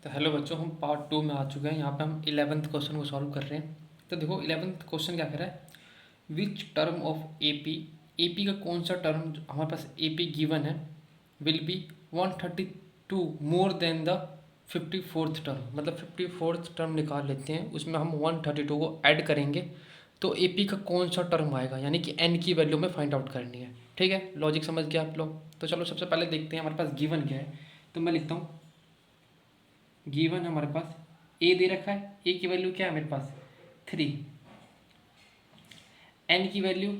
तो हेलो बच्चों, हम पार्ट 2 में आ चुके हैं। यहाँ पे हम 11th क्वेश्चन को सॉल्व कर रहे हैं। तो देखो 11th क्वेश्चन क्या कह रहा है, which term of AP, AP का कौन सा टर्म हमारे पास एपी गिवन है, will be 132 more than the 54th term. मतलब 54th टर्म निकाल लेते हैं, उसमें हम 132 को ऐड करेंगे तो एपी का कौन सा टर्म आएगा, यानी कि एन की वैल्यू में फाइंड आउट करनी है। ठीक है, लॉजिक समझ गया आप लोग। तो चलो सबसे पहले देखते हैं हमारे पास गिवन क्या है। तो मैं लिखता हूँ, गिवन हमारे पास ए दे रखा है, ए की वैल्यू क्या है मेरे पास 3, एन की वैल्यू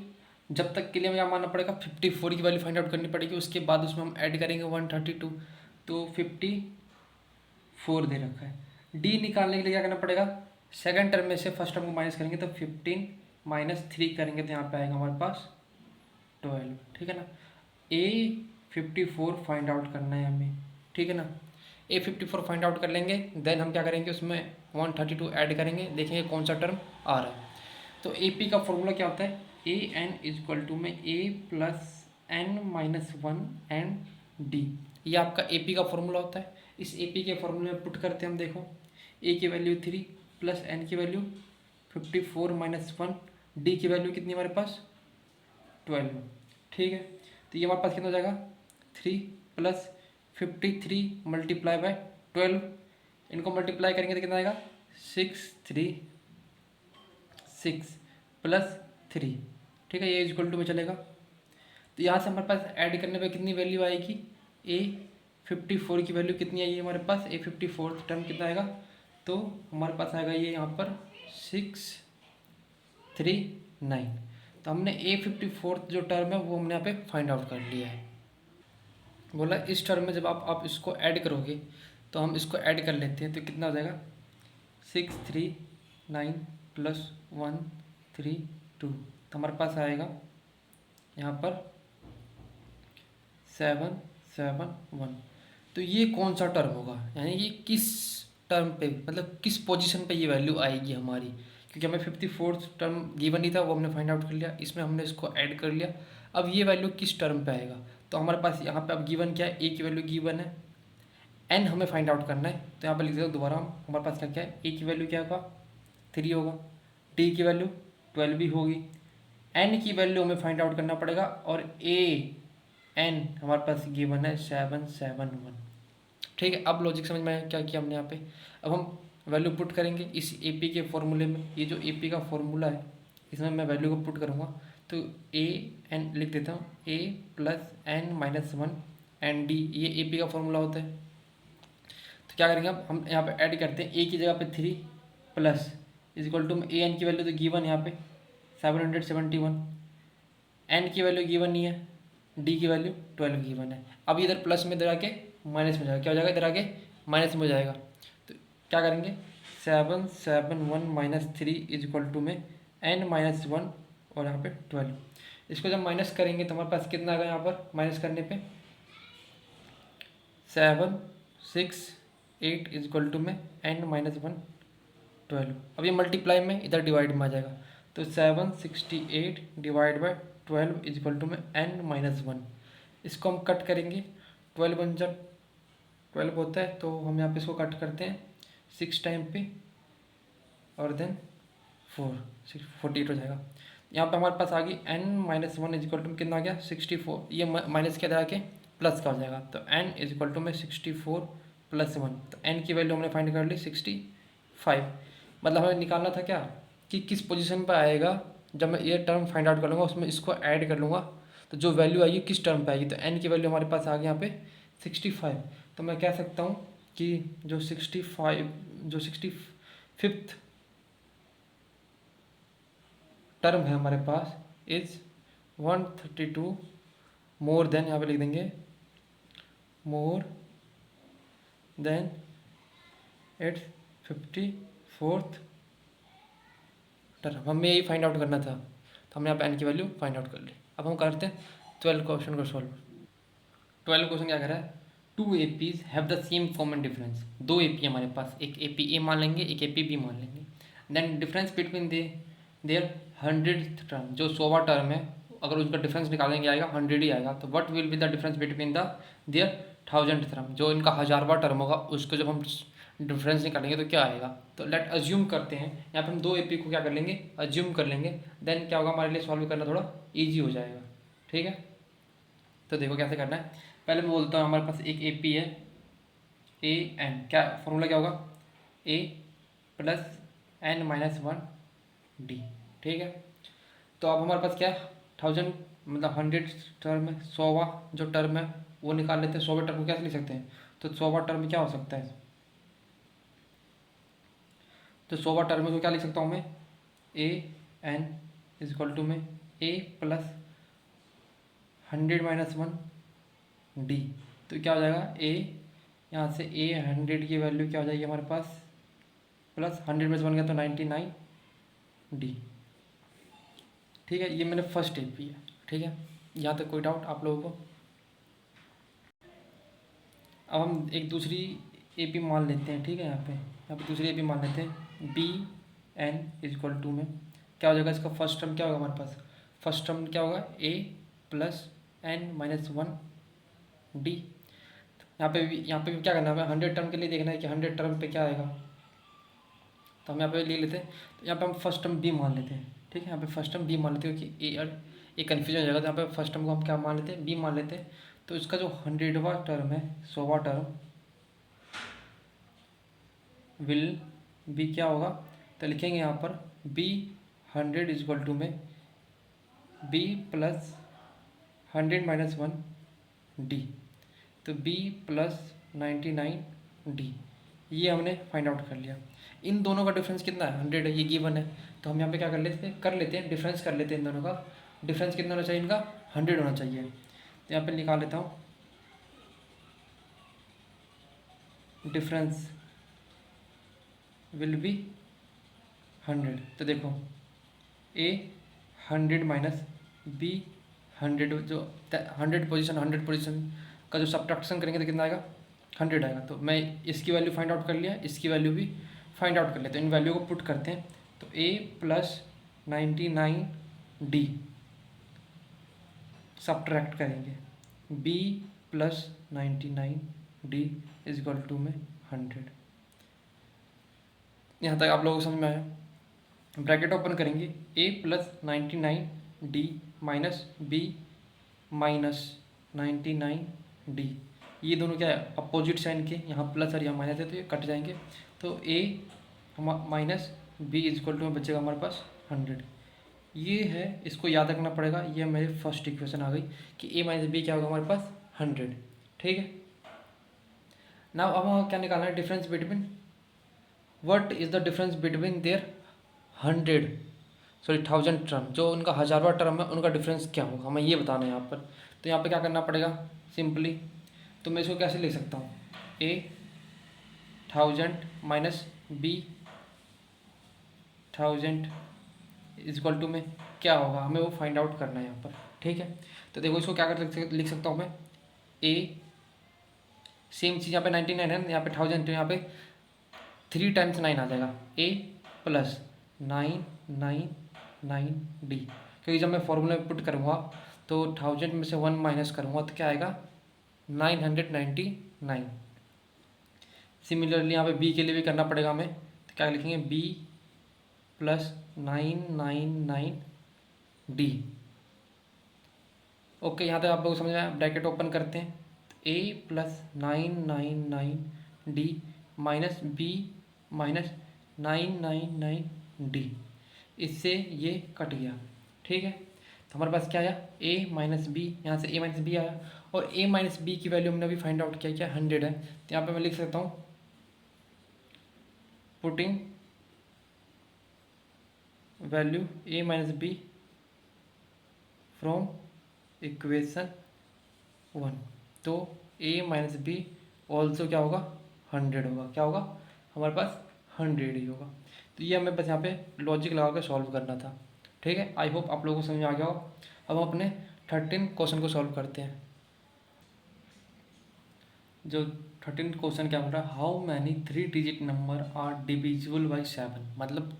जब तक के लिए हमें मानना पड़ेगा 54 की वैल्यू फाइंड आउट करनी पड़ेगी, उसके बाद उसमें हम ऐड करेंगे 132, तो 54 दे रखा है। डी निकालने के लिए क्या करना पड़ेगा, सेकंड टर्म में से फर्स्ट टर्म को माइनस करेंगे तो 15 माइनस 3 करेंगे तो यहाँ पे आएगा हमारे पास 12। ठीक है ना, ए 54 फाइंड आउट करना है हमें। ठीक है ना, A54 फाइंड आउट कर लेंगे, देन हम क्या करेंगे उसमें 132 ऐड करेंगे, देखेंगे कौन सा टर्म आ रहा है। तो AP का फॉर्मूला क्या होता है, ए एन इजक्वल टू में A plus n minus one and d, ये आपका AP का फॉर्मूला होता है। इस AP के फॉर्मूले में पुट करते हैं हम, देखो A की वैल्यू 3 प्लस एन की वैल्यू 54 माइनस वन, डी की वैल्यू कितनी हमारे पास 12। ठीक है, तो ये हमारे पास कितना हो जाएगा 3 प्लस 53 मल्टीप्लाई बाय 12, इनको मल्टीप्लाई करेंगे तो कितना आएगा 636 प्लस 3। ठीक है, ये इक्वल टू में चलेगा। तो यहाँ से हमारे पास ऐड करने पे कितनी वैल्यू आएगी, A54 की वैल्यू कितनी आई है हमारे पास, A54 टर्म कितना आएगा, तो हमारे पास आएगा ये यहाँ पर 639। तो हमने A54 जो टर्म है वो हमने यहाँ पे फाइंड आउट कर लिया है। बोला इस टर्म में जब आप इसको ऐड करोगे तो हम इसको ऐड कर लेते हैं, तो कितना हो जाएगा 639 प्लस 132, तो हमारे पास आएगा यहाँ पर 771। तो ये कौन सा टर्म होगा, यानी ये किस टर्म पे, मतलब किस पोजीशन पे ये वैल्यू आएगी हमारी, क्योंकि हमें 54th टर्म गिवन नहीं था, वो हमने फाइंड आउट कर लिया, इसमें हमने इसको ऐड कर लिया। अब ये वैल्यू किस टर्म पे आएगा, तो हमारे पास यहाँ पे अब गिवन क्या है, ए की वैल्यू गिवन है, एन हमें फाइंड आउट करना है। तो यहाँ पे लिख देते हो दोबारा हम, हमारे पास क्या क्या है, ए की वैल्यू क्या होगा 3 होगा, डी की वैल्यू 12 भी होगी, एन की वैल्यू हमें फाइंड आउट करना पड़ेगा, और ए एन हमारे पास गिवन है 771। ठीक है, अब लॉजिक समझ में आया क्या किया हमने यहाँ पे। अब हम वैल्यू पुट करेंगे इस AP के फॉर्मूले में, ये जो AP का फॉर्मूला है इसमें मैं वैल्यू को पुट करूँगा, तो ए एन लिख देता हूँ, a plus n minus one and d, ये AP का फॉर्मूला होता है। तो क्या करेंगे अब हम यहाँ पे ऐड करते हैं, ए की जगह पे 3 plus is equal to a n की वैल्यू तो गिवन यहाँ पे 771, एन की वैल्यू गिवन नहीं है, डी की वैल्यू 12 गिवन है। अब इधर प्लस में इधर आके माइनस में जाएगा, क्या हो जाएगा इधर आके माइनस में हो जाएगा, तो क्या करेंगे 771 माइनस 3 इज इक्वल टू में एन माइनस वन और यहाँ पे 12। इसको जब माइनस करेंगे तो हमारे पास कितना आएगा, यहाँ पर माइनस करने पे 768 इज इक्वल टू में एन माइनस वन 12। अब ये मल्टीप्लाई में इधर डिवाइड में आ जाएगा, तो 768 divide by 12 is equal to में एन माइनस वन। इसको हम कट करेंगे, 12 बन जा 12 होता है, तो हम यहाँ पे इसको कट करते हैं 6 टाइम पे और देन 48 हो जाएगा। यहाँ पे हमारे पास आ गई n minus one is equal to कितना आ गया 64, ये माइनस के इधर आके प्लस का हो जाएगा, तो एन इज इक्वल टू में 64 प्लस वन, तो एन की वैल्यू हमने फाइंड कर ली 65। मतलब हमें निकालना था क्या, कि किस पोजीशन पर आएगा, जब मैं ये टर्म फाइंड आउट कर लूँगा उसमें इसको ऐड कर लूँगा तो जो वैल्यू आएगी किस टर्म पे आएगी, तो एन की वैल्यू हमारे पास आ गई यहाँ पे 65। तो मैं कह सकता हूँ कि जो 65th टर्म है हमारे पास इज 132 मोर देन, यहाँ पे लिख देंगे more than it's 54th term. हमें यही फाइंड आउट करना था, तो हमने यहाँ पे एन की वैल्यू फाइंड आउट कर ली। अब हम करते हैं 12 क्वेश्चन को सॉल्व। 12 क्वेश्चन क्या कर रहा है, 2 APs have the same common difference, 2 AP हमारे पास, एक AP A मान लेंगे, एक AP B मान लेंगे, then difference between their 100th term, जो 100वां टर्म है अगर उसका डिफरेंस निकालेंगे आएगा 100 ही आएगा, तो what will be the difference between the their 1000th term, जो इनका 1000वां टर्म होगा उसको जब हम डिफरेंस निकालेंगे तो क्या आएगा। तो लेट अज्यूम करते हैं, यहाँ पे हम दो एपी को क्या कर लेंगे, अज्यूम कर लेंगे, देन क्या होगा हमारे लिए सॉल्व करना थोड़ा ईजी हो जाएगा। ठीक है, तो देखो कैसे करना है। पहले मैं बोलता हूँ हमारे पास एक एपी है ए एन, क्या फॉर्मूला क्या होगा, a plus n minus one d. ठीक है, तो अब हमारे पास क्या है, 1000 मतलब 100 टर्म है, 100वां जो टर्म है वो निकाल लेते हैं। 100वें टर्म को कैसे लिख सकते हैं, तो 100वां टर्म क्या हो सकता है, तो 100वां टर्म को क्या लिख सकता हूँ मैं, A N is equal to में ए प्लस 100 माइनस वन डी। तो क्या हो जाएगा ए, यहाँ से ए 100 की वैल्यू क्या हो जाएगी हमारे पास, प्लस 100 में से 1 गया तो 99 डी। ठीक है, ये मैंने फर्स्ट स्टेप किया। ठीक है, यहाँ तक कोई डाउट आप लोगों को। अब हम एक दूसरी ए पी मान लेते हैं। ठीक है, यहाँ पे दूसरी ए पी मान लेते हैं, b n is equal to में क्या हो जाएगा, इसका फर्स्ट टर्म क्या होगा हमारे पास, फर्स्ट टर्म क्या होगा a plus n minus one d. यहाँ पे भी क्या करना है, 100 टर्म के लिए देखना है कि 100 टर्म पे क्या आएगा, तो हम यहाँ पे ले लेते हैं। तो यहाँ पे हम फर्स्ट टर्म बी मान लेते हैं। ठीक है, यहाँ पे फर्स्ट टर्म बी मान लेते हैं क्योंकि ए और ए कन्फ्यूजन हो जाएगा, तो यहाँ पे फर्स्ट टर्म को हम क्या मान लेते हैं, बी मान लेते हैं। तो इसका जो 100वां टर्म है, 100वां टर्म विल बी क्या होगा, तो लिखेंगे यहाँ पर बी 100 इज इक्वल टू में b plus 100 minus one d. तो बी प्लस 99 डी, ये हमने फाइंड आउट कर लिया। इन दोनों का डिफरेंस कितना है, 100 है, ये गिवन है। तो हम यहाँ पे क्या कर लेते हैं डिफरेंस कर लेते हैं। इन दोनों का डिफरेंस कितना होना चाहिए, इनका 100 होना चाहिए। तो यहाँ पे निकाल लेता हूँ डिफरेंस विल बी 100। तो देखो ए 100 माइनस बी 100, जो 100 पोजीशन का जो सब्ट्रैक्शन करेंगे तो कितना आएगा, 100 आएगा। तो मैं इसकी वैल्यू फाइंड आउट कर लिया, इसकी वैल्यू भी फाइंड आउट कर लेते हैं। इन वैल्यू को पुट करते हैं, तो ए प्लस 99 डी सब्ट्रैक्ट करेंगे, b plus 99 d is equal to में 100। यहाँ तक आप लोगों को समझ में आया। ब्रैकेट ओपन करेंगे, a plus 99 d minus b minus 99 d, ये दोनों क्या है अपोजिट साइन के, यहाँ प्लस और यहाँ माइनस है तो ये कट जाएंगे। तो a minus b is equal to में बचेगा हमारे पास 100। ये है, इसको याद रखना पड़ेगा। ये मेरी फर्स्ट इक्वेशन आ गई कि ए माइनस बी क्या होगा हमारे पास 100। ठीक है, नाउ अब हमें क्या निकालना है, difference between, what is the difference between there 1000 term, जो उनका 1000वां टर्म है उनका डिफरेंस क्या होगा, हमें ये बताना है यहाँ पर। तो यहाँ पे क्या करना पड़ेगा सिंपली, तो मैं इसको कैसे लिख सकता हूँ, a 1000 minus b 1000 is equal to में क्या होगा, हमें वो फाइंड आउट करना है यहाँ पर। ठीक है, तो देखो इसको क्या कर लिख सकता हूँ मैं, ए सेम चीज़ यहाँ पे 99 है, यहाँ पे 1000, तो यहाँ पे 3 टाइम्स 9 आ जाएगा, ए प्लस 999 डी। क्योंकि जब मैं फॉर्मूला में पुट करूँगा तो 1000 में से 1 माइनस करूँगा तो क्या आएगा 999। सिमिलरली यहाँ पे बी के लिए भी करना पड़ेगा हमें, तो क्या लिखेंगे बी प्लस 999 डी। ओके, यहाँ तक आप लोग समझ में, ब्रैकेट ओपन करते हैं, a plus 999 d minus b minus 999 d, इससे ये कट गया। ठीक है, तो हमारे पास क्या आया, a माइनस बी, यहाँ से a माइनस बी आया, और a माइनस बी की वैल्यू हमने अभी फाइंड आउट किया, क्या 100 है। तो यहाँ पे मैं लिख सकता हूँ putting value a minus b from equation 1, तो a माइनस बी ऑल्सो क्या होगा 100 होगा, क्या होगा हमारे पास 100 ही होगा। तो ये हमें बस यहाँ पे लॉजिक लगा के सॉल्व करना था। ठीक है, आई होप आप लोगों को समझ में आ गया हो। अब हम अपने 13 क्वेश्चन को सॉल्व करते हैं। जो 13 क्वेश्चन क्या बोल रहा है, how many 3 digit number are divisible by 7, मतलब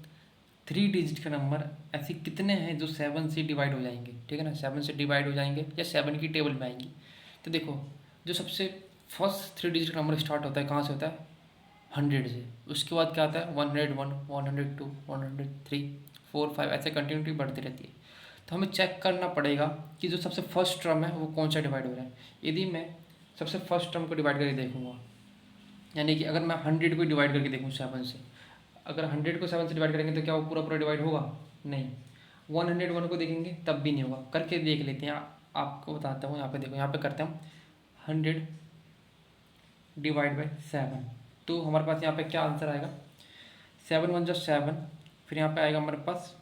3 डिजिट के नंबर ऐसे कितने हैं जो 7 से डिवाइड हो जाएंगे। ठीक है ना, 7 से डिवाइड हो जाएंगे या 7 की टेबल में आएंगी। तो देखो जो सबसे फर्स्ट 3 डिजिट का नंबर स्टार्ट होता है कहाँ से होता है, 100 से। उसके बाद क्या आता है 101, 102, 103, 4, 5 ऐसे कंटिन्यूटी बढ़ती रहती है। तो हमें चेक करना पड़ेगा कि जो सबसे फर्स्ट टर्म है वो कौन सा डिवाइड हो रहा है। यदि मैं सबसे फर्स्ट टर्म को डिवाइड करके देखूंगा, यानी कि अगर मैं 100 को डिवाइड करके देखूँ 7 से, अगर 100 को 7 से डिवाइड करेंगे तो क्या वो पूरा पूरा डिवाइड होगा? नहीं। 101 को देखेंगे तब भी नहीं होगा। करके देख लेते हैं, आपको बताता हूँ। यहाँ पे देखो, यहाँ पे करते हैं हम 100 डिवाइड बाई 7। तो हमारे पास यहाँ पे क्या आंसर आएगा? 7 1 जो 7, फिर यहाँ पे आएगा हमारे पास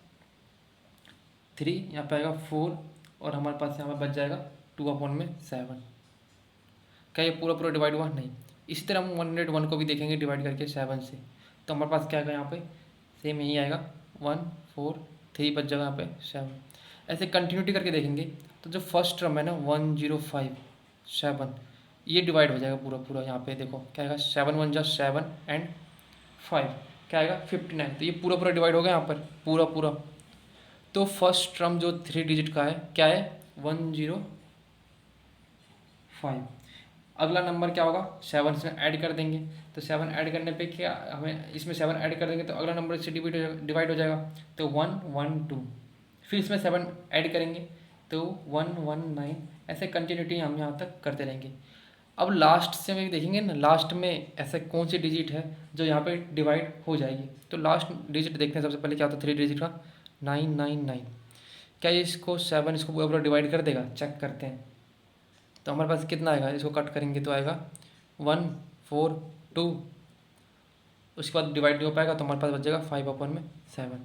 3, यहाँ पे आएगा 4, और हमारे पास यहाँ पे बच जाएगा 2/7। क्या ये पूरा पूरा डिवाइड हुआ? नहीं। इसी तरह हम 101 को भी देखेंगे डिवाइड करके 7 से, तो हमारे पास क्या आएगा? यहाँ पे सेम यही आएगा, 1 4 3 बच जाएगा यहाँ पे 7। ऐसे कंटिन्यूटी करके देखेंगे तो जो फर्स्ट टर्म है ना 105 7, ये डिवाइड हो जाएगा पूरा पूरा। यहाँ पे देखो क्या आएगा, 7 1 जा 7 एंड 5, क्या आएगा 59। तो ये पूरा पूरा डिवाइड हो गया यहाँ पर पूरा पूरा। तो फर्स्ट टर्म जो 3 डिजिट का है क्या है? 105। अगला नंबर क्या होगा? 7 से ऐड कर देंगे, तो 7 ऐड करने पे क्या हमें, इसमें 7 ऐड कर देंगे तो अगला नंबर इससे डिवाइड हो जाएगा, तो 112। फिर इसमें 7 ऐड करेंगे तो 119। ऐसे कंटिन्यूटी हम यहाँ तक करते रहेंगे। अब लास्ट से हम देखेंगे ना, लास्ट में ऐसा कौन सी डिजिट है जो यहाँ पे डिवाइड हो जाएगी। तो लास्ट डिजिट देखते हैं। सबसे पहले क्या होता है 3 डिजिट का? 999। क्या ये इसको 7 इसको पूरा पूरा डिवाइड कर देगा? चेक करते हैं। तो हमारे पास कितना आएगा? इसको कट करेंगे तो आएगा 142। उसके बाद डिवाइड नहीं हो पाएगा तो हमारे पास बच जाएगा 5/7।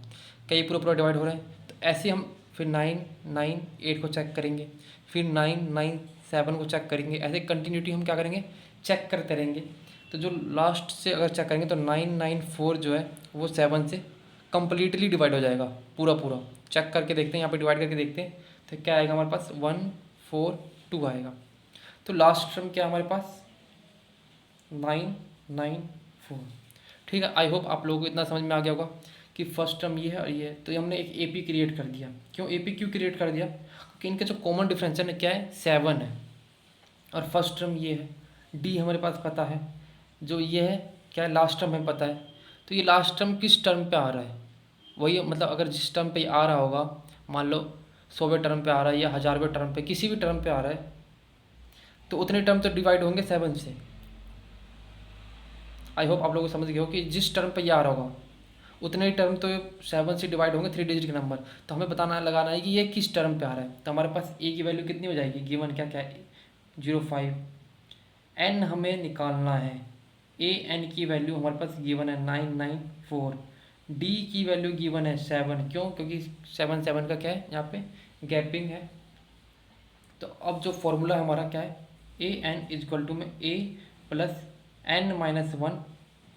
क्या ये पूरा पूरा डिवाइड हो रहा है? तो ऐसे हम फिर 998 को चेक करेंगे, फिर 997 को चेक करेंगे। ऐसे कंटिन्यूटी हम क्या करेंगे? चेक करते रहेंगे। तो जो लास्ट से अगर चेक करेंगे तो 994 जो है वो 7 से कम्प्लीटली डिवाइड हो जाएगा पूरा पूरा। चेक करके देखते हैं, यहाँ पे डिवाइड करके देखते हैं तो क्या आएगा हमारे पास? 142 आएगा। तो लास्ट टर्म क्या हमारे पास? 994। ठीक है। आई होप आप लोगों को इतना समझ में आ गया होगा कि फर्स्ट टर्म ये है और ये है। तो हमने एक एपी क्रिएट कर दिया। क्यों एपी क्यों क्रिएट कर दिया? क्योंकि इनके जो कॉमन डिफरेंस है ना क्या है? 7 है, और फर्स्ट टर्म ये है, डी हमारे पास पता है, जो ये है क्या है? लास्ट टर्म हमें पता है। तो ये लास्ट टर्म किस टर्म पे आ रहा है? वही मतलब अगर जिस टर्म पे आ रहा होगा, मान लो 100वें टर्म पे आ रहा है या 1000वें टर्म पे, किसी भी टर्म पे आ रहा है, तो उतने टर्म तो डिवाइड होंगे 7 से। आई होप आप लोग समझ गए हो कि जिस टर्म पे ये आ रहा होगा उतने ही टर्म तो 7 से डिवाइड होंगे 3 डिजिट के नंबर। तो हमें बताना लगाना है कि ये किस टर्म पे आ रहा है। तो हमारे पास ए की वैल्यू कितनी हो जाएगी? गिवन क्या क्या है? 05। एन हमें निकालना है। ए एन की वैल्यू हमारे पास गिवन है 994। डी की वैल्यू गिवन है 7। क्यों? क्योंकि 7 7 का क्या है यहाँ पे? गैपिंग है। तो अब जो फॉर्मूला है हमारा क्या है? ए एन इजक्वल टू में ए प्लस n-1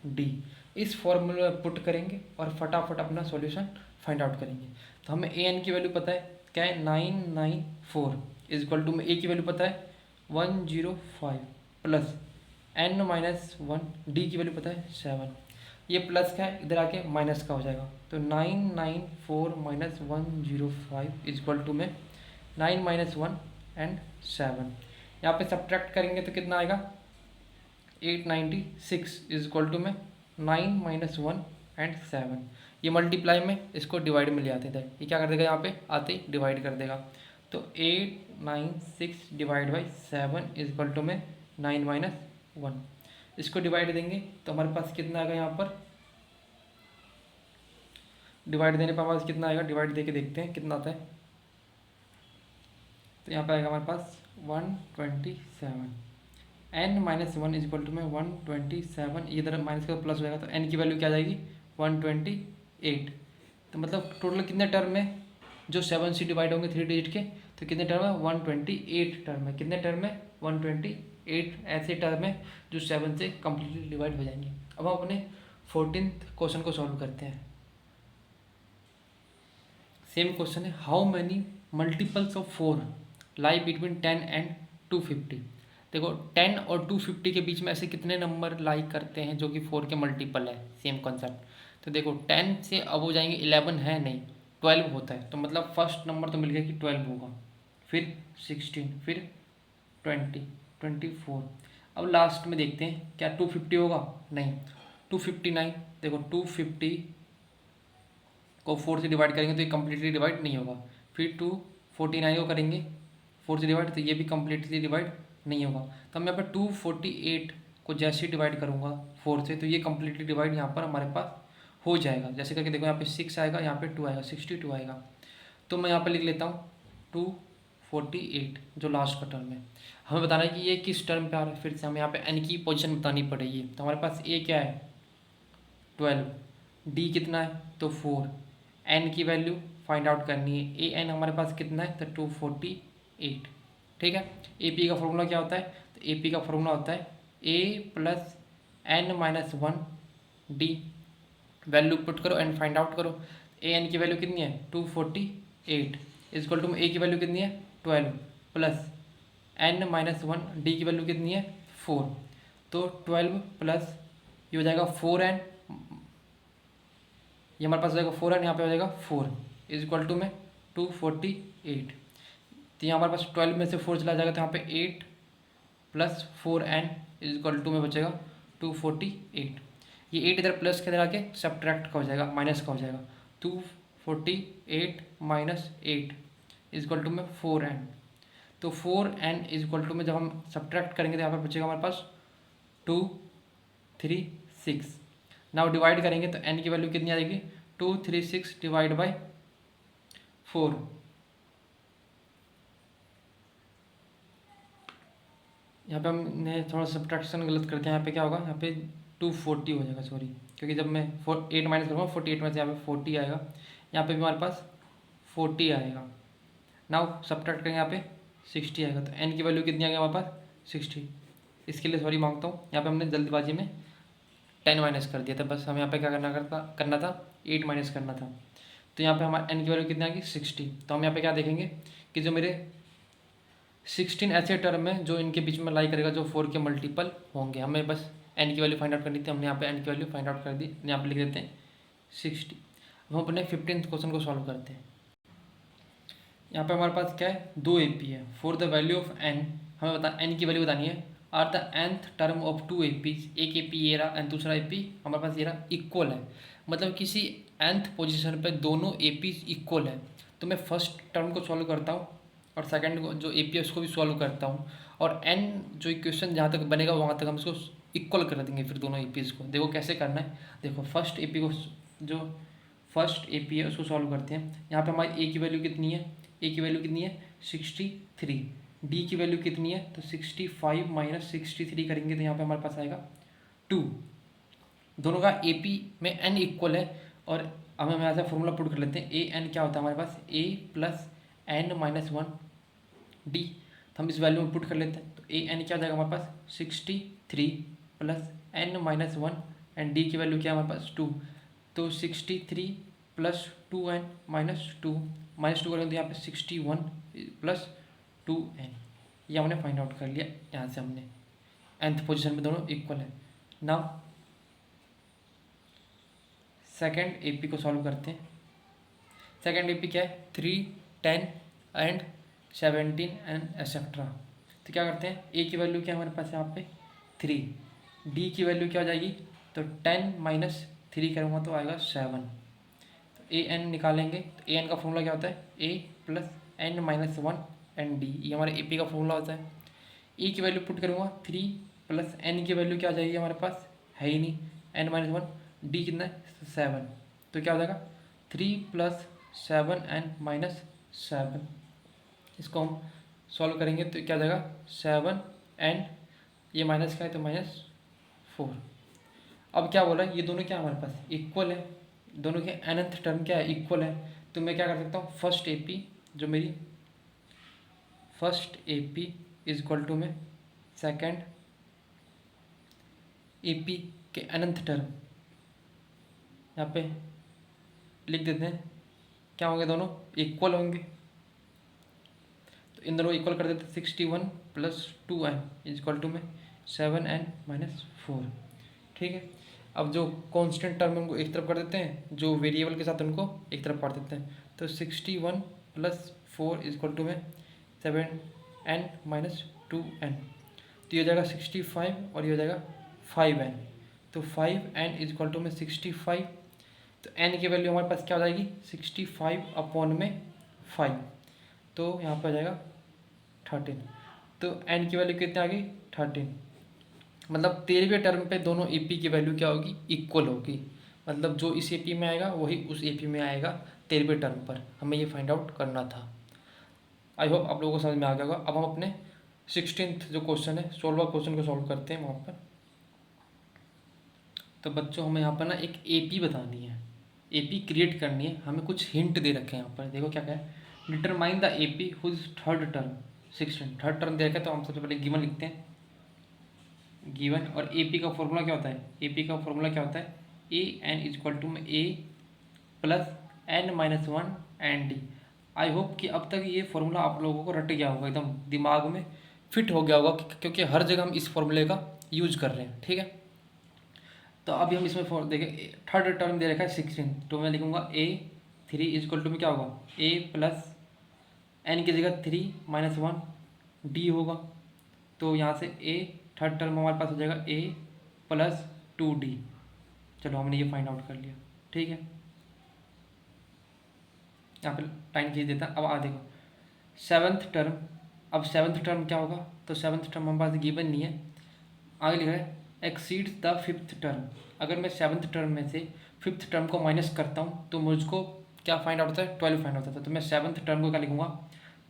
डी। इस फॉर्मूले में पुट करेंगे और फटाफट अपना सॉल्यूशन फाइंड आउट करेंगे। तो हमें ए एन की वैल्यू पता है क्या है? 994 इजक्वल टू में ए की वैल्यू पता है 105 प्लस n-1 डी की वैल्यू पता है 7। ये प्लस का है, इधर आके माइनस का हो जाएगा। तो 994 माइनस 105 इजक्वल टू में 9 - 1 एंड 7। यहाँ पे सब्ट्रैक्ट करेंगे तो कितना आएगा? 896 इज इक्वल टू में 9 - 1 एंड 7। ये मल्टीप्लाई में इसको डिवाइड में ले आते थे, ये क्या कर देगा? यहाँ पे आते ही डिवाइड कर देगा। तो 896 divide by 7 is equal to में 9 - 1। इसको डिवाइड देंगे तो हमारे पास कितना आएगा? यहाँ पर डिवाइड देने पर हमारे पास कितना आएगा? डिवाइड दे के देखते हैं कितना आता है। तो यहाँ पर आएगा हमारे पास 127। n-1 इज इक्वल टू में 127। ये इधर माइनस का प्लस हो जाएगा तो n की वैल्यू क्या आ जाएगी? 128। तो मतलब टोटल कितने टर्म है जो 7 से डिवाइड होंगे 3 डिजिट के? तो कितने टर्म है? 128 टर्म है। कितने टर्म है? 128 ऐसे टर्म है जो 7 से कम्प्लीटली डिवाइड हो जाएंगे। अब हम अपने 14th क्वेश्चन को सॉल्व करते हैं। सेम क्वेश्चन है, how many multiples of 4 lie between 10 and 250। देखो 10 और 250 के बीच में ऐसे कितने नंबर लाई करते हैं जो कि 4 के मल्टीपल है? Same concept. तो देखो 10 से अब हो जाएंगे 11 है नहीं, 12 होता है। तो मतलब फर्स्ट नंबर तो मिल गया कि 12 होगा, फिर 16, फिर 20, 24। अब लास्ट में देखते हैं क्या 250 होगा? नहीं। 259, देखो 250 को 4 से डिवाइड करेंगे तो ये कम्प्लीटली डिवाइड नहीं होगा। फिर 249 को करेंगे 4 से डिवाइड, तो ये भी कम्प्लीटली डिवाइड नहीं होगा। तो मैं यहाँ पर 248 को जैसे ही डिवाइड करूँगा 4 से, तो ये कम्प्लीटली डिवाइड यहाँ पर हमारे पास हो जाएगा। जैसे करके देखो, यहाँ पे 6 आएगा, यहाँ पे 2 आएगा, 62 आएगा। तो मैं यहाँ पे लिख लेता हूँ 248 जो लास्ट का टर्म है। हमें बताना है कि ये किस टर्म पे आ रहा है। फिर से हमें यहाँ पे n की पोजीशन बतानी पड़ेगी। तो हमारे पास a क्या है 12, d कितना है तो 4, n की वैल्यू फाइंड आउट करनी है। a n हमारे पास कितना है तो 248। ठीक है, ए पी का फॉर्मूला क्या होता है, तो ए पी का फॉर्मूला होता है a plus n minus 1 D. Value put करो एंड फाइंड आउट करो। ए एन की वैल्यू कितनी है 248 इजक्वल टू ए की वैल्यू कितनी है 12 प्लस एन माइनस 1 डी की वैल्यू कितनी है 4। तो 12 प्लस ये हो जाएगा 4n, ये हमारे पास हो जाएगा 4n, यहाँ पे हो जाएगा 4 इजक्वल टू में 248। तो यहाँ हमारे पास 12 में से 4 चला जाएगा, तो यहाँ पे 8 प्लस 4n इजक्वल टू में बचेगा 248। ये 8 इधर प्लस के इधर आके सब्ट्रैक्ट का हो जाएगा, माइनस का हो जाएगा। 248 माइनस 8 इजक्वल टू में 4n। तो 4n इजक्वल टू में जब हम सब्ट्रैक्ट करेंगे तो यहाँ पर बचेगा हमारे पास 236। नाउ डिवाइड करेंगे तो n की वैल्यू कितनी आ जाएगी 236 डिवाइड बाई 4। यहाँ पे हमने थोड़ा सब्ट्रैक्शन गलत कर दिया। यहाँ पे क्या होगा, यहाँ पे 240 हो जाएगा, सॉरी, क्योंकि जब मैं 8 माइनस करूँगा 48 में से यहाँ पे 40 आएगा, यहाँ पे भी हमारे पास 40 आएगा। नाउ सब्ट्रैक्ट करेंगे, यहाँ पे 60 आएगा। तो n की वैल्यू कितनी आ गई हमारे पास 60। इसके लिए सॉरी मांगता हूँ, यहाँ पे हमने जल्दबाजी में 10 माइनस कर दिया था। बस हमें यहाँ पे क्या करना था 8 माइनस करना था। तो यहाँ पे हमारे n की वैल्यू कितनी आ गई 60। तो हम यहाँ पे क्या देखेंगे कि जो मेरे 16 ऐसे टर्म है जो इनके बीच में लाई करेगा, जो 4 के मल्टीपल होंगे। हमें बस n की वैल्यू फाइंड आउट करनी थी, हमने यहाँ पे n की वैल्यू फाइंड आउट कर दी। यहाँ पे लिख देते हैं 60। अब हम अपने 15th क्वेश्चन को सॉल्व करते हैं। यहाँ पे हमारे पास क्या है 2 ए पी है। For the value of n, हमें बता n की वैल्यू बतानी है। Are the nth term of 2 A P, एक ए पी ये रहा एंड दूसरा ए पी हमारे पास ये रहा इक्वल है। मतलब किसी nth पोजीशन पे दोनों ए पी इक्वल है। तो मैं फर्स्ट टर्म को सॉल्व करता हूँ और सेकंड को जो ए पी है उसको भी सॉल्व करता हूँ, और n जो इक्वेशन जहाँ तक बनेगा वहाँ तक हम इसको इक्वल कर देंगे फिर दोनों ए पीज़ को। देखो कैसे करना है, देखो फर्स्ट ए पी को, जो फर्स्ट ए पी है उसको सॉल्व करते हैं। यहाँ पे हमारी ए की वैल्यू कितनी है, ए की वैल्यू कितनी है 63। डी की वैल्यू कितनी है तो 65 माइनस 63 करेंगे तो यहाँ पे हमारे पास आएगा 2। दोनों का ए पी में n इक्वल है, और अब हम ऐसा फॉर्मूला पुट कर लेते हैं। ए एन क्या होता है हमारे पास a plus n minus 1 d. तो हम इस वैल्यू में पुट कर लेते हैं। तो ए एन क्या हो जाएगा हमारे पास 63 plus n minus 1 and d की वैल्यू क्या है हमारे पास 2। तो 63 प्लस 2n माइनस 2 करेंगे तो यहाँ पे 61 प्लस 2n, ये हमने फाइंड आउट कर लिया। यहाँ से हमने nth पोजीशन में दोनों इक्वल है। नाउ सेकंड एपी को सॉल्व करते हैं। सेकंड एपी क्या है 3, 10 एंड 17 एंड एक्सेट्रा। तो क्या करते हैं, ए की वैल्यू क्या है हमारे पास यहाँ पे 3, डी की वैल्यू क्या हो जाएगी तो 10 माइनस 3 करूँगा तो आएगा 7। तो ए एन निकालेंगे, तो ए एन का फॉर्मूला क्या होता है a plus n minus 1 and d, ये हमारे ए पी का फॉर्मूला होता है। ए की वैल्यू पुट करूँगा 3 प्लस एन की वैल्यू क्या आ जाएगी हमारे पास है ही नहीं एन माइनस 1, डी कितना है 7। तो क्या हो जाएगा 3 प्लस 7 एन माइनस 7। इसको हम सॉल्व करेंगे तो क्या हो जाएगा 7 एन, ये माइनस का है तो माइनस 4। अब क्या बोला ये दोनों क्या हमारे पास इक्वल है, दोनों के nth टर्म क्या है इक्वल है। तो मैं क्या कर सकता हूँ फर्स्ट ए पी, जो मेरी first A P is equal to में सेकेंड ए पी के अनंत टर्म यहाँ पे लिख देते हैं। क्या होंगे दोनों इक्वल होंगे, तो इन दोनों इक्वल कर देते हैं। 61 plus 2n is equal to में 7n माइनस 4। ठीक है, अब जो कांस्टेंट टर्म उनको एक तरफ कर देते हैं, जो वेरिएबल के साथ उनको एक तरफ कर देते हैं। तो 61 प्लस 4 इज इक्वल टू में 7n माइनस 2n। तो ये हो जाएगा 65 और ये हो जाएगा 5n। तो 5n में 65, तो n की वैल्यू हमारे पास क्या हो जाएगी 65 अपॉन में 5, तो यहाँ पर आ जाएगा 13। तो n की वैल्यू कितनी आ गई 13, मतलब 13वें टर्म पे दोनों AP की वैल्यू क्या होगी इक्वल होगी, मतलब जो इस AP में आएगा वही उस AP में आएगा 13वें टर्म पर, हमें ये फाइंड आउट करना था। आई होप आप लोगों को समझ में आ गया होगा। अब हम अपने 16th जो क्वेश्चन है 16वां क्वेश्चन को सॉल्व करते हैं वहाँ पर। तो बच्चों हमें यहाँ पर ना एक AP बतानी है, AP क्रिएट करनी है, हमें कुछ हिंट दे रखे हैं यहाँ पर, देखो क्या क्या है। Determine the AP whose third term 16, third term दे रखा है, तो हम सबसे पहले गिवन लिखते हैं, गिवन। और AP का फॉर्मूला क्या होता है, AP का फॉर्मूला क्या होता है, AN में A प्लस N-1 n d. I hope कि अब तक ये फॉर्मूला आप लोगों को रट गया होगा, एकदम दिमाग में फिट हो गया होगा, क्योंकि हर जगह हम इस फॉर्मूले का यूज कर रहे हैं, ठीक है। तो अभी हम इसमें देखें, थर्ड टर्म दे रखा है 16, तो मैं लिखूंगा A3 में क्या होगा A प्लस N की जगह 3-1 D होगा, तो यहाँ से A थर्ड टर्म हमारे पास हो जाएगा A प्लस 2D। चलो हमने ये फाइंड आउट कर लिया, ठीक है। यहाँ पे टाइम खींच देता। अब आ देखो सेवन्थ टर्म, अब सेवन्थ टर्म क्या होगा, तो सेवन्थ टर्म हमारे पास गिवन नहीं है, आगे लिखा है एक्सीड्स द फिफ्थ टर्म। अगर मैं सेवन्थ टर्म में से फिफ्थ टर्म को माइनस करता हूँ तो मुझको क्या फाइंड आउट होता है 12 फाइंड आउट होता है। तो मैं सेवन्थ टर्म को क्या लिखूँगा,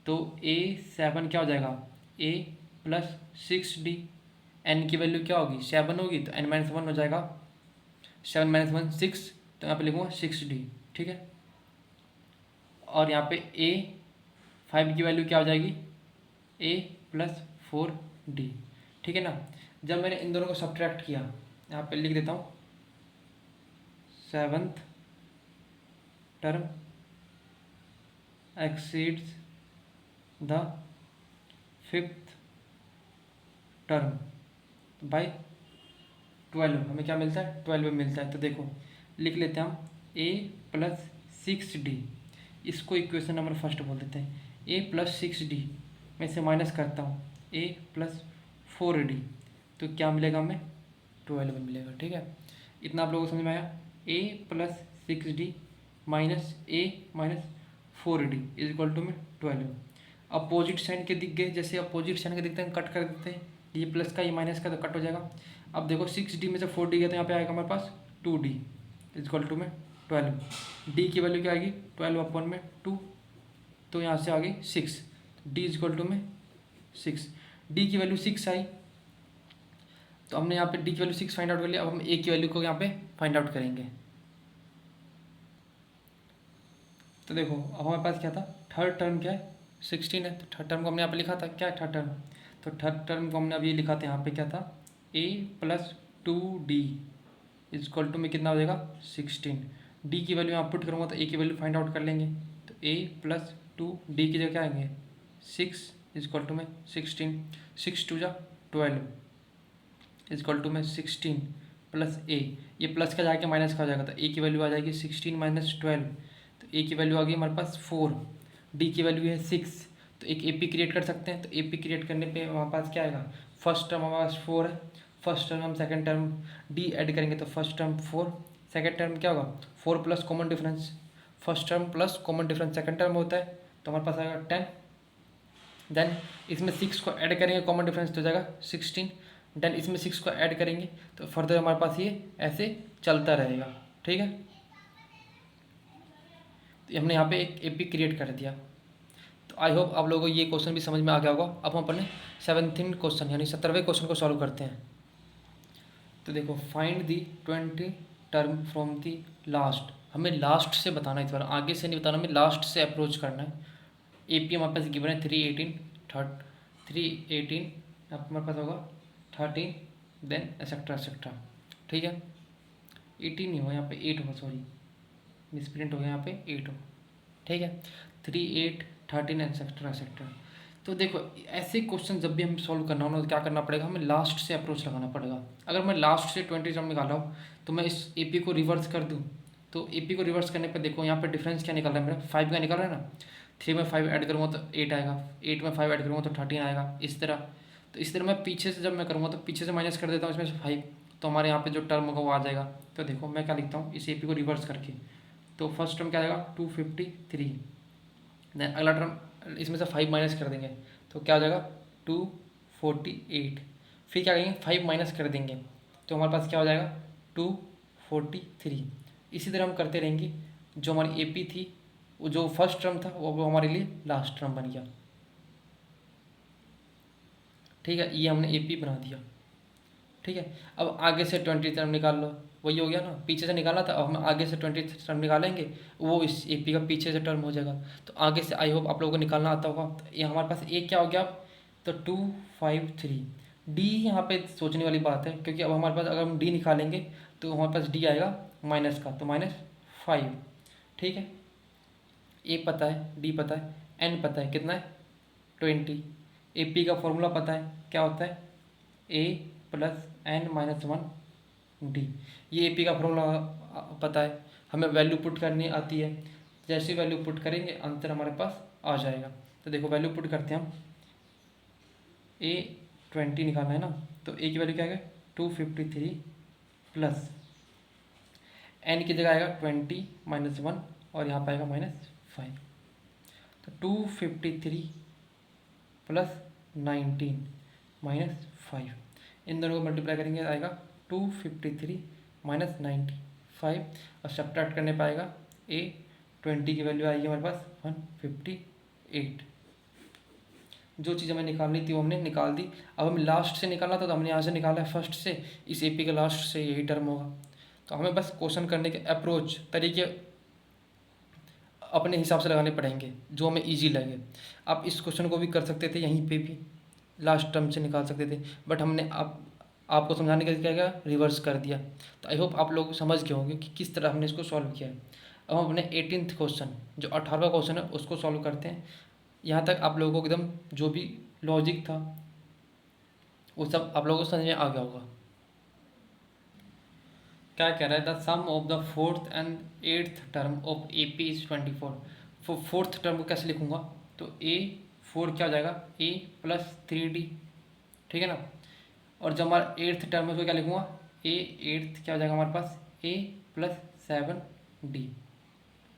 तो A7 क्या हो जाएगा A प्लस 6D, N की वैल्यू क्या होगी 7 होगी, तो N-1 हो जाएगा 7 - 1 6, तो यहाँ पे लिखूँगा 6D, ठीक है। और यहाँ पे A5 की वैल्यू क्या हो जाएगी A प्लस 4D, ठीक है ना। जब मैंने इन दोनों को सब्ट्रैक्ट किया, यहाँ पे लिख देता हूँ seventh term exceeds the fifth term by 12, हमें क्या मिलता है 12 मिलता है। तो देखो लिख लेते हैं हम A प्लस 6D, इसको इक्वेशन नंबर फर्स्ट बोल देते हैं। A प्लस 6D में से माइनस करता हूँ A प्लस 4D, तो क्या मिलेगा हमें 12 मिलेगा, ठीक है। इतना आप लोगों को समझ में आया। A plus 6D minus A minus 4D में 12। अपोजिट साइन के दिख गए, जैसे अपोजिट साइन के दिखते हैं कट कर देते हैं, ये प्लस का ये माइनस का, तो कट हो जाएगा। अब देखो 6D में से 4D गया तो यहाँ पे आएगा हमारे पास 2D में 12। D की वैल्यू क्या आएगी 12/2, तो यहाँ से आ गई 6, D में 6, D की वैल्यू 6 आई, तो हमने यहाँ पे D की वैल्यू 6 फाइंड आउट कर लिया। अब हम A की वैल्यू को यहाँ पे फाइंड आउट करेंगे। तो देखो अब हमारे पास क्या था, थर्ड टर्म क्या है 16 है, तो थर्ड टर्म को हमने यहाँ पे लिखा था, क्या है थर्ड टर्म, तो थर्ड टर्म को हमने अभी लिखा था यहाँ पे क्या था A प्लस 2D में कितना हो जाएगा 16। D की वैल्यू यहाँ पुट करूँगा तो A की वैल्यू फाइंड आउट कर लेंगे, तो A प्लस 2D की जगह क्या आएंगे 6 में 16, 6 2 जा 12 में 16 प्लस A, ये प्लस का जाके माइनस का हो जाएगा, तो A की वैल्यू आ जाएगी 16 माइनस 12, तो A की वैल्यू आ गई हमारे पास 4, D की वैल्यू है 6, तो एक AP क्रिएट कर सकते हैं। तो AP क्रिएट करने पे हमारे पास क्या आएगा, फर्स्ट टर्म हमारे पास 4 है, फर्स्ट टर्म हम सेकंड टर्म D ऐड करेंगे, तो फर्स्ट टर्म 4, सेकंड टर्म क्या होगा 4 plus common difference, first term plus common difference second term होता है, तो हमारे पास आएगा 10। देन इसमें 6 को ऐड करेंगे कॉमन डिफरेंस तो हो जाएगा 16, देन इसमें 6 को ऐड करेंगे, तो फर्दर हमारे पास ये ऐसे चलता रहेगा, ठीक है। तो हमने यहाँ पे एक AP क्रिएट कर दिया। तो आई होप आप लोगों को ये क्वेश्चन भी समझ में आ गया होगा। अब हम अपने 17th क्वेश्चन यानी 17वें क्वेश्चन को सॉल्व करते हैं। तो देखो find the 20 term from the last, हमें लास्ट से बताना है, इस बार आगे से नहीं बताना, हमें लास्ट से अप्रोच करना है। AP हमारे पास गिवन है 318 यहाँ पर हमारे पास होगा 13, देन एक्सेट्रा, ठीक है। 18 नहीं होगा यहाँ पे 8 होगा, सॉरी मिसप्रिंट हो गया, यहाँ पे 8 होगा, ठीक है। 3 8 13 एक्सेट्रा। तो देखो ऐसे क्वेश्चन जब भी हम सॉल्व करना हो ना, तो क्या करना पड़ेगा, हमें लास्ट से अप्रोच लगाना पड़ेगा। अगर मैं लास्ट से 20 टर्म निकाल रहा हूँ तो मैं इस AP को रिवर्स कर दूँ, तो AP को रिवर्स करने पर देखो यहाँ पर डिफरेंस क्या निकल रहा है मेरा 5 का निकल रहा है ना, 3 में 5 ऐड करूँगा तो 8 आएगा, 8 में 5 ऐड करूँगा तो 13 आएगा, इस तरह। तो इस तरह मैं पीछे से जब मैं करूँगा तो पीछे से माइनस कर देता हूँ इसमें से 5, तो हमारे यहाँ पे जो टर्म होगा वो आ जाएगा। तो देखो मैं क्या लिखता हूँ इस AP को रिवर्स करके, तो फर्स्ट टर्म क्या आएगा 253, देन अगला टर्म इसमें से 5 माइनस कर देंगे तो क्या हो जाएगा 248, फिर क्या करेंगे 5 माइनस कर देंगे तो हमारे पास क्या हो जाएगा 243। इसी तरह हम करते रहेंगे। जो हमारी AP थी वो जो फर्स्ट टर्म था वो हमारे लिए लास्ट टर्म बन गया। ठीक है, ये हमने AP बना दिया। ठीक है, अब आगे से 20 टर्म निकाल लो, वही हो गया ना, पीछे से निकाला था, अब हम आगे से 20 टर्म निकालेंगे, वो इस AP का पीछे से टर्म हो जाएगा। तो आगे से आई होप आप लोगों को निकालना आता होगा। तो ये हमारे पास A क्या हो गया अब, तो 253। D यहाँ पे सोचने वाली बात है, क्योंकि अब हमारे पास अगर हम D निकालेंगे तो हमारे पास D आएगा माइनस का, तो -5। ठीक है, A पता है, D पता है, N पता है कितना है 20। AP का फॉर्मूला पता है क्या होता है, A प्लस N-1 D। ये AP का फॉर्मूला पता है, हमें वैल्यू पुट करनी आती है। जैसे वैल्यू पुट करेंगे आंसर हमारे पास आ जाएगा। तो देखो वैल्यू पुट करते हैं हम, A 20 निकालना है ना, तो A की वैल्यू क्या है 253 प्लस N की जगह आएगा 20 -1 और यहाँ पर आएगा -5। तो 253 प्लस 19 -5, इन दोनों को मल्टीप्लाई करेंगे आएगा 253 -95 और सब्ट्रैक्ट करने पाएगा A 20 की वैल्यू आएगी हमारे पास 158। जो चीज़ हमें निकालनी थी वो हमने निकाल दी। अब हमें लास्ट से निकालना था तो हमने यहाँ से निकाला है फर्स्ट से, इस AP के लास्ट से यही टर्म होगा। तो हमें बस क्वेश्चन करने के अप्रोच तरीके अपने हिसाब से लगाने पड़ेंगे जो हमें ईजी लगे। आप इस क्वेश्चन को भी कर सकते थे, यहीं पे भी लास्ट टर्म से निकाल सकते थे, बट हमने आपको समझाने के लिए क्या किया, रिवर्स कर दिया। तो आई होप आप लोग समझ गए होंगे कि किस तरह हमने इसको सॉल्व किया है। अब हम अपने 18th क्वेश्चन जो 18वां क्वेश्चन है उसको सॉल्व करते हैं। यहाँ तक आप लोगों को एकदम जो भी लॉजिक था वो सब आप लोगों को समझ में आ गया होगा। क्या कह रहा है, the sum of the 4th and 8th term of AP is 24। Fourth term को कैसे लिखूंगा, तो A4 क्या हो जाएगा A प्लस 3D, ठीक है ना। और जब हमारा 8th टर्म है उसको क्या लिखूंगा A8 क्या हो जाएगा हमारे पास A प्लस 7D।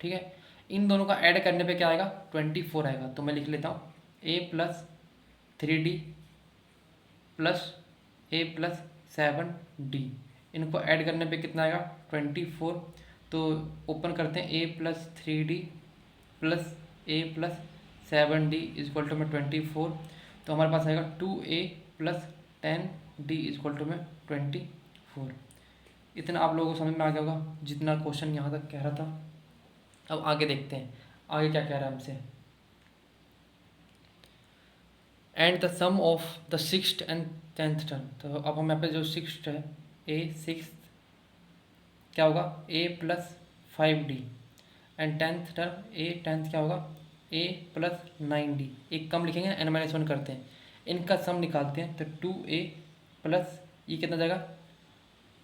ठीक है, इन दोनों का ऐड करने पे क्या आएगा 24 आएगा। तो मैं लिख लेता हूँ A plus 3D plus A प्लस 7D, इनको ऐड करने पे कितना आएगा 24। तो ओपन करते हैं A plus 3D plus A प्लस 7D इजक्वल टू में 24। तो हमारे पास आएगा 2A plus 10D equal to में 24। इतना आप लोगों को समझ में आ गया होगा जितना क्वेश्चन यहाँ तक कह रहा था। अब आगे देखते हैं आगे क्या कह रहा है हमसे। And the sum of the 6th and 10th term, तो अब हम यहाँ पे जो 6th है A6 क्या होगा A plus 5D and 10th term A10 क्या होगा A प्लस 9D। एक कम लिखेंगे N-1 करते हैं, इनका सम निकालते हैं। तो 2A प्लस ये कितना जाएगा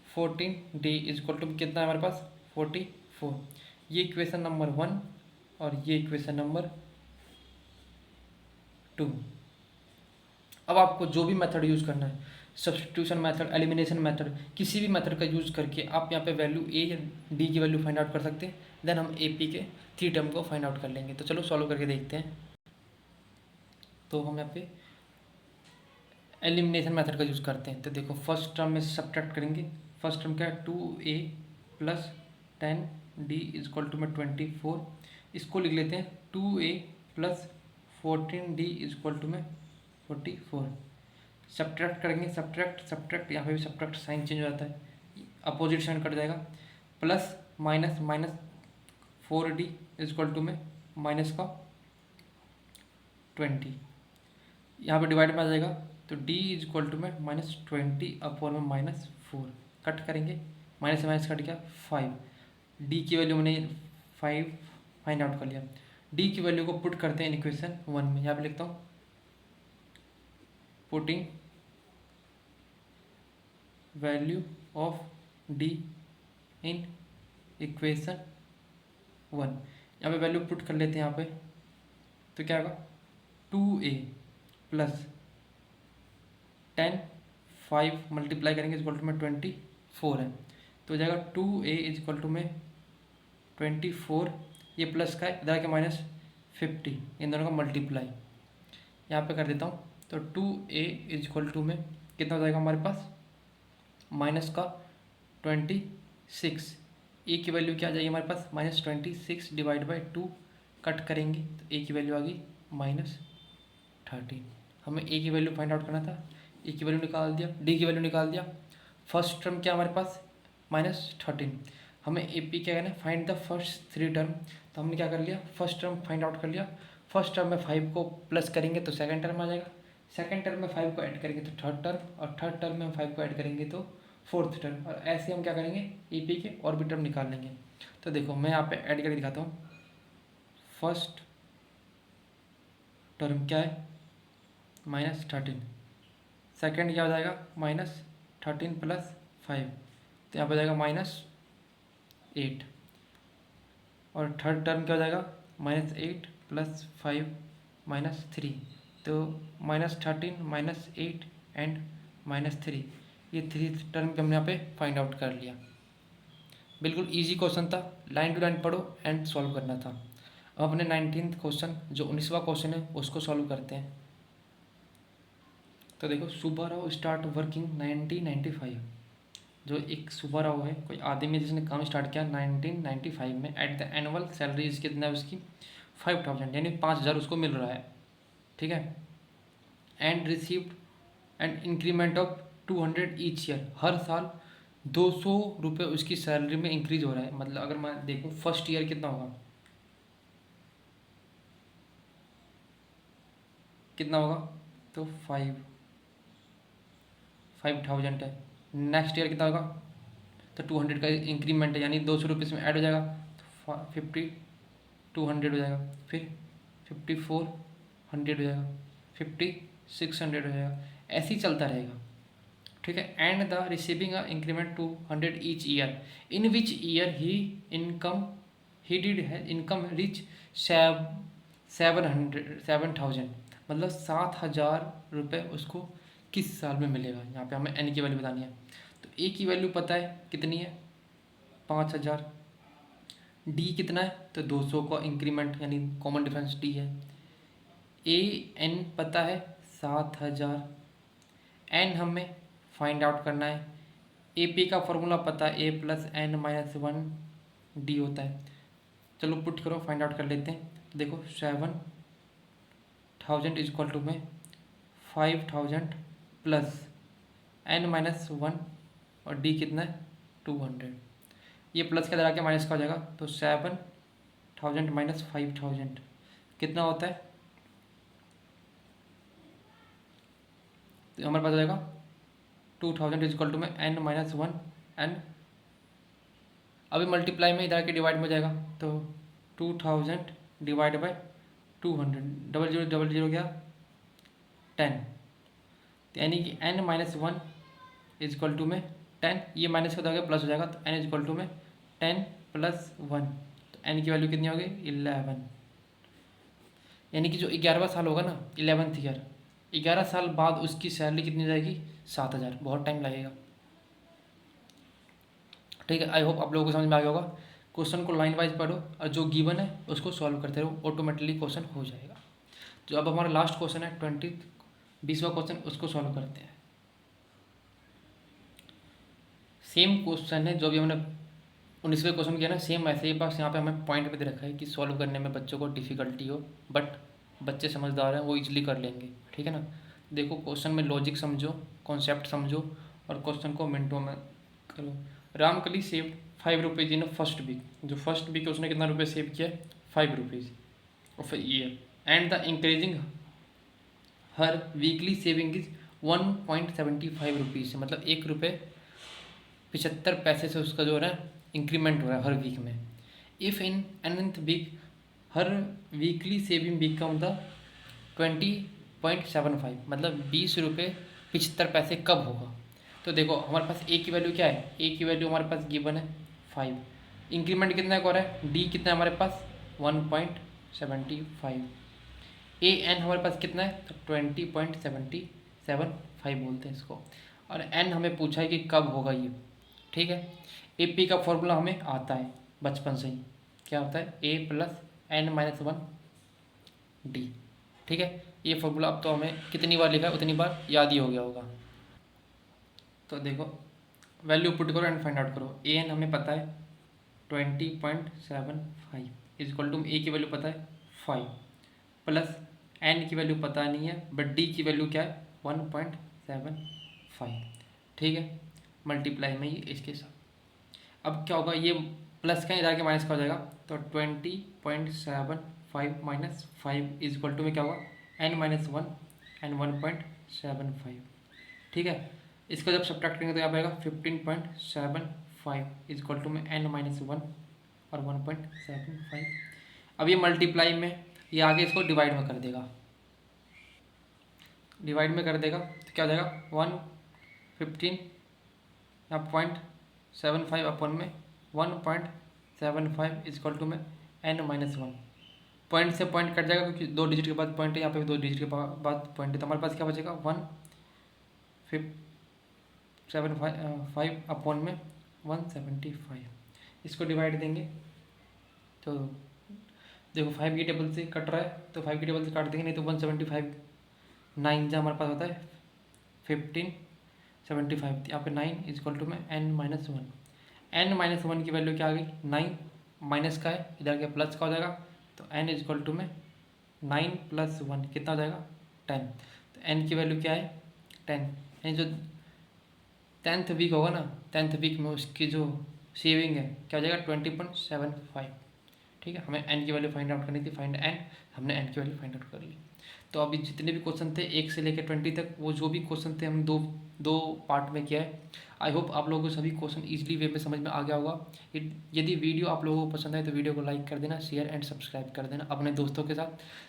14D इजक्वल टू कितना है हमारे पास 44। ये इक्वेशन नंबर 1 और ये इक्वेशन नंबर 2। अब आपको जो भी मेथड यूज़ करना है, सब्स्टिट्यूशन मेथड, एलिमिनेशन मेथड, किसी भी मेथड का यूज़ करके आप यहाँ पे वैल्यू A या D की वैल्यू फाइंड आउट कर सकते हैं। देन हम AP के 3 टर्म को फाइंड आउट कर लेंगे। तो चलो सॉल्व करके देखते हैं। तो हम यहाँ पे एलिमिनेशन मेथड का यूज़ करते हैं। तो देखो फर्स्ट टर्म में से सब्ट्रैक्ट करेंगे। फर्स्ट टर्म क्या है 2A plus 10D equal to में 24। इसको लिख लेते हैं 2A plus 14D equal to में 44। सब्ट्रैक्ट करेंगे, सब्ट्रैक्ट यहाँ पे भी सब्ट्रैक्ट साइन चेंज हो जाता है, अपोजिट साइन कट जाएगा। Plus minus minus 4D is equal to में माइनस का 20, यहाँ पे डिवाइड में आ जाएगा। तो D इजक्वल टू में -20 अपॉन में -4 कट करेंगे, माइनस से माइनस कट गया 5। D की वैल्यू मैंने 5 फाइंड आउट कर लिया। D की वैल्यू को पुट करते हैं इन इक्वेशन 1 में। यहाँ पे लिखता हूँ putting value of D in equation 1। यहाँ पे वैल्यू पुट कर लेते हैं यहाँ पे। तो क्या होगा 2A प्लस 10 5 मल्टीप्लाई करेंगे इक्वल टू में 24 है, तो हो जाएगा 2a इक्वल टू में 24, ये प्लस का है, इधर के -50, इन दोनों का मल्टीप्लाई यहाँ पे कर देता हूँ, तो 2a इक्वल टू में कितना हो जाएगा हमारे पास, माइनस का 26, ए की वैल्यू क्या आ जाएगी हमारे पास, -26 डिवाइड बाई 2, कट करेंगे तो ए की वैल्यू आ गई -13। हमें ए की वैल्यू फाइंड आउट करना था, ए की वैल्यू निकाल दिया, डी की वैल्यू निकाल दिया, फर्स्ट टर्म क्या हमारे पास -13, हमें ए पी क्या करना है, फाइंड द फर्स्ट 3 टर्म, तो हमने क्या कर लिया, फर्स्ट टर्म फाइंड आउट कर लिया, फर्स्ट टर्म में 5 को प्लस करेंगे तो सेकंड टर्म आ जाएगा, सेकंड टर्म में 5 को ऐड करेंगे तो थर्ड टर्म, और थर्ड टर्म में हम 5 को ऐड करेंगे तो फोर्थ टर्म, और ऐसे हम क्या करेंगे ए पी के और भी टर्म निकाल लेंगे। तो देखो मैं यहाँ पे ऐड करके दिखाता हूँ, फर्स्ट टर्म क्या है -13, सेकेंड क्या हो जाएगा -13 प्लस 5, तो यहाँ पर जाएगा -8, और थर्ड टर्म क्या हो जाएगा -8 प्लस 5 -3, तो -13 -8 एंड -3, ये 3 टर्म भी हमने यहाँ पे फाइंड आउट कर लिया। बिल्कुल इजी क्वेश्चन था, लाइन टू लाइन पढ़ो एंड सॉल्व करना था। अब अपने 19th क्वेश्चन जो 19वां क्वेश्चन है उसको सॉल्व करते हैं। तो देखो सुब्बाराव स्टार्ट वर्किंग 1995, जो एक सुब्बाराव है कोई आदमी जिसने काम स्टार्ट किया 1995 में, एट द एनुअल सैलरी कितना है उसकी 5000, यानी 5000 उसको मिल रहा है, ठीक है, and received and increment of 200 each year, हर साल 200 रुपये उसकी सैलरी में इंक्रीज हो रहा है। मतलब अगर मैं देखूँ फर्स्ट ईयर कितना होगा, कितना होगा, तो 5000 है, नेक्स्ट ईयर कितना होगा, तो 200 का इंक्रीमेंट है, यानी 200 रुपये इसमें ऐड हो जाएगा, तो 5200 हो जाएगा, फिर 5400 हो जाएगा, 5600 हो जाएगा, ऐसे ही चलता रहेगा, ठीक है। And the receiving a increment 200 each year, in which year he did है इनकम रिच 7000, मतलब 7000 रुपये उसको किस साल में मिलेगा। यहाँ पे हमें एन की वैल्यू बतानी है, तो ए की वैल्यू पता है कितनी है 5000, डी कितना है तो 200 का इंक्रीमेंट यानी कॉमन डिफरेंस डी है, ए एन पता है 7000, एन हमें फाइंड आउट करना है, ए पी का फॉर्मूला पता है a plus n minus 1 D होता है। चलो पुट करो फाइंड आउट कर लेते हैं। तो देखो 7000 इक्वल टू में 5000 प्लस एन माइनस 1 और डी कितना है 200, ये प्लस के इधर आके माइनस का हो जाएगा, तो 7000 माइनस 5000 कितना होता है, तो हमारे पास आ जाएगा 2000 इक्वल टू में एन माइनस 1 एन, अभी मल्टीप्लाई में इधर के डिवाइड में हो जाएगा, तो 2000 डिवाइड बाय 200, डबल जीरो गया 10, तो यानी कि एन माइनस 1 इक्वल टू में 10, ये माइनस हो जाएगा प्लस हो जाएगा, तो एन इक्वल टू में 10 प्लस 1, तो एन की वैल्यू कितनी होगी 11, यानी कि जो 11वां साल होगा ना 11th ईयर, 11 साल बाद उसकी सैलरी कितनी हो जाएगी 7000, बहुत टाइम लगेगा, ठीक है। आई होप आप लोगों को समझ में आ गया होगा। क्वेश्चन को लाइन वाइज पढ़ो और जो गिवन है उसको सॉल्व करते रहो, ऑटोमेटिकली क्वेश्चन हो जाएगा। जो अब हमारा लास्ट क्वेश्चन है 20वां क्वेश्चन, उसको सॉल्व करते हैं। सेम क्वेश्चन है जो भी हमने 19वें क्वेश्चन किया ना, सेम ऐसे ही, बस यहाँ पे हमें पॉइंट पे दे रखा है कि सॉल्व करने में बच्चों को डिफ़िकल्टी हो, बट बच्चे समझदार हैं वो इजीली कर लेंगे, ठीक है ना। देखो क्वेश्चन में लॉजिक समझो, कॉन्सेप्ट समझो और क्वेश्चन को मिनटों में करो। Ramkali saved 5 rupees in first week, जो फर्स्ट वीक उसने कितना रुपये सेव किया 5 rupees of year, and the increasing her weekly saving is 1.75 rupees, मतलब 1 रुपये 75 पैसे से उसका जो है ना इंक्रीमेंट हो रहा है हर वीक में। If in nth week her weekly saving become the 20.75, मतलब 20 रुपये 75 पैसे कब होगा। तो देखो हमारे पास ए की वैल्यू क्या है, ए की वैल्यू हमारे पास गिवन है 5, इंक्रीमेंट कितना हो रहा है, डी कितना है हमारे पास 1.75, ए एन हमारे पास कितना है तो 20.775 बोलते हैं इसको। और एन हमें पूछा है कि कब होगा ये, ठीक है। ए पी का फॉर्मूला हमें आता है बचपन से ही, क्या होता है a plus n minus one d, ठीक है। ये फॉर्मूला अब तो हमें कितनी बार लिखा है उतनी बार याद ही हो गया होगा। तो देखो वैल्यू पुट करो एंड फाइंड आउट करो। ए एन हमें पता है 20.75 इज इक्वल टू, ए की वैल्यू पता है 5 प्लस एन की वैल्यू पता नहीं है बट डी की वैल्यू क्या है 1.75, ठीक है। मल्टीप्लाई में ही इसके साथ अब क्या होगा, ये प्लस का इधर के माइनस का हो जाएगा, तो 20.75 माइनस 5 इज इक्वल टू में क्या होगा एन माइनस वन एंड 1.75, ठीक है। इसको जब सब्ट्रैक्ट करेंगे तो यहाँ पे आएगा 15.75 इज इक्वल टू में एन माइनस वन और 1.75। अब ये मल्टीप्लाई में, ये आगे इसको डिवाइड में कर देगा, डिवाइड में कर देगा तो क्या हो जाएगा 115 या 0.75 अपन में 1.75 इज इक्वल टू में एन माइनस वन। पॉइंट से पॉइंट कट जाएगा क्योंकि 2 डिजिट के बाद पॉइंट है, यहाँ पे भी 2 डिजिट के बाद पॉइंट है, तो हमारे पास क्या बचेगा 175 अपॉन में 175। इसको डिवाइड देंगे तो देखो 5 की टेबल से कट रहा है तो 5 की टेबल से काट देंगे, नहीं तो 175 9 जो हमारे पास होता है 1575, यहाँ पे 9 इज इक्वल टू में n minus one. N minus one की वैल्यू क्या आ गई 9, माइनस का है इधर के प्लस का हो जाएगा, तो एन इज इक्वल टू में 9 प्लस वन कितना हो जाएगा 10। तो एन की वैल्यू क्या है 10, यानी जो 10th वीक होगा ना 10th वीक में उसकी जो सेविंग है क्या हो जाएगा 20.75, ठीक है। हमें एन की वैल्यू फाइंड आउट करनी थी, फाइंड एन, हमने एन की वैल्यू फाइंड आउट कर ली। तो अभी जितने भी क्वेश्चन थे 1 से लेकर 20 तक, वो जो भी क्वेश्चन थे हम दो पार्ट में किया है। आई होप आप लोगों को सभी क्वेश्चन ईजिली वे में समझ में आ गया होगा। यदि वीडियो आप लोगों को पसंद आए तो वीडियो को लाइक कर देना, शेयर एंड सब्सक्राइब कर देना अपने दोस्तों के साथ,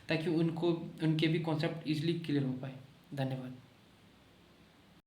ताकि उनको उनके भी कॉन्सेप्ट ईजिली क्लियर हो पाए। धन्यवाद।